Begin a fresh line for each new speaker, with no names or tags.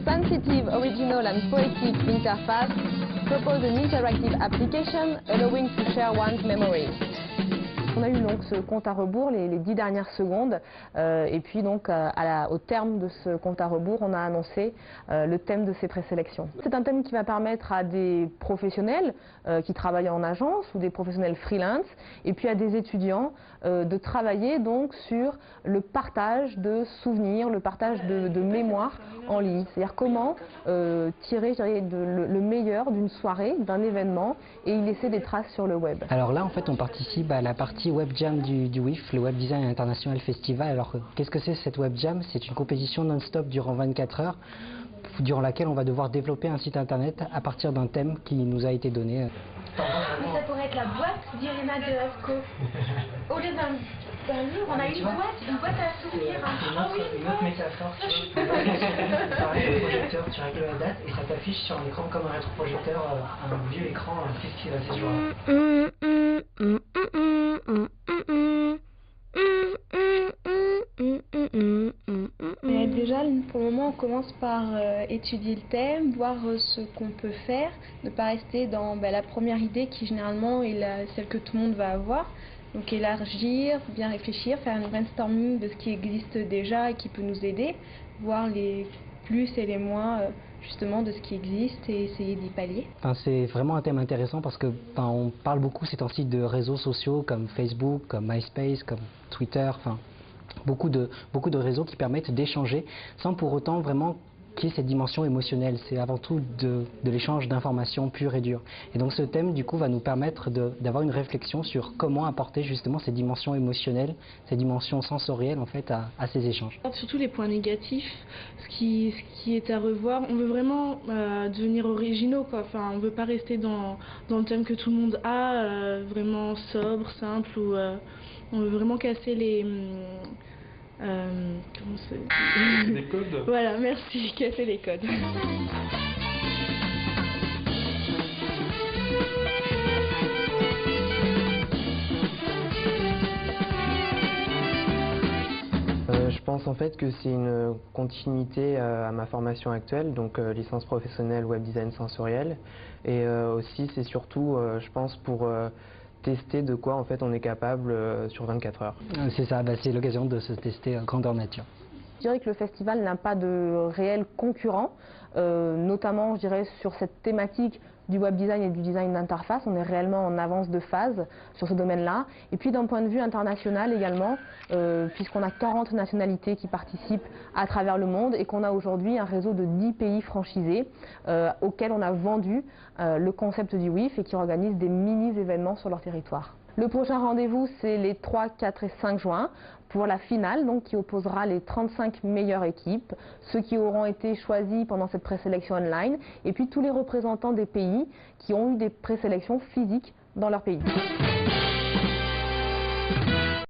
sensitive, original and poetic interface propose an interactive application allowing to share one's memories. On a eu donc ce compte à rebours les 10 dernières secondes et puis donc au terme de ce compte à rebours, on a annoncé le thème de ces présélections. C'est un thème qui va permettre à des professionnels qui travaillent en agence ou des professionnels freelance et puis à des étudiants de travailler donc sur le partage de souvenirs, le partage de mémoire en ligne. C'est-à-dire comment tirer le meilleur d'une soirée, d'un événement et y laisser des traces sur le web.
Alors là en fait on participe à la partie Web Jam du WIF, le Web Design International Festival. Alors qu'est-ce que c'est cette Web Jam? C'est une compétition non-stop durant 24 heures, durant laquelle on va devoir développer un site internet à partir d'un thème qui nous a été donné.
Ça pourrait être la boîte d'Irina de Asco. Au lieu d'un livre, on a une boîte à souvenirs.
Ah oui, une autre métaphore. Pareil, le projecteur, tu règles la date et ça t'affiche sur un écran comme un rétroprojecteur, un vieux écran, qu'est-ce qui va se jouer.
Déjà, pour le moment, on commence par étudier le thème, voir ce qu'on peut faire, ne pas rester dans la première idée qui généralement est celle que tout le monde va avoir. Donc élargir, bien réfléchir, faire un brainstorming de ce qui existe déjà et qui peut nous aider, voir les plus et les moins justement de ce qui existe et essayer d'y pallier.
C'est vraiment un thème intéressant parce que on parle beaucoup ces temps-ci de réseaux sociaux comme Facebook, comme MySpace, comme Twitter, beaucoup de réseaux qui permettent d'échanger sans pour autant vraiment qu'il y ait cette dimension émotionnelle. C'est avant tout de l'échange d'informations pure et dure. Et donc ce thème du coup va nous permettre d'avoir une réflexion sur comment apporter justement ces dimensions émotionnelles, ces dimensions sensorielles en fait à ces échanges.
Surtout les points négatifs, ce qui est à revoir. On veut vraiment devenir originaux quoi. On ne veut pas rester dans le thème que tout le monde a, vraiment sobre, simple, ou on veut vraiment casser les... comment c'est...
Les codes.
Voilà, merci, casser les codes.
Je pense en fait que c'est une continuité à ma formation actuelle, donc licence professionnelle web design sensoriel, et aussi c'est surtout, je pense, pour tester de quoi en fait on est capable sur 24 heures.
C'est ça, c'est l'occasion de se tester grandeur nature.
Je dirais que le festival n'a pas de réel concurrent, notamment je dirais sur cette thématique du web design et du design d'interface. On est réellement en avance de phase sur ce domaine-là. Et puis d'un point de vue international également, puisqu'on a 40 nationalités qui participent à travers le monde et qu'on a aujourd'hui un réseau de 10 pays franchisés auxquels on a vendu le concept du WIF et qui organisent des mini-événements sur leur territoire. Le prochain rendez-vous, c'est les 3, 4 et 5 juin pour la finale, donc, qui opposera les 35 meilleures équipes, ceux qui auront été choisis pendant cette présélection online, et puis tous les représentants des pays qui ont eu des présélections physiques dans leur pays.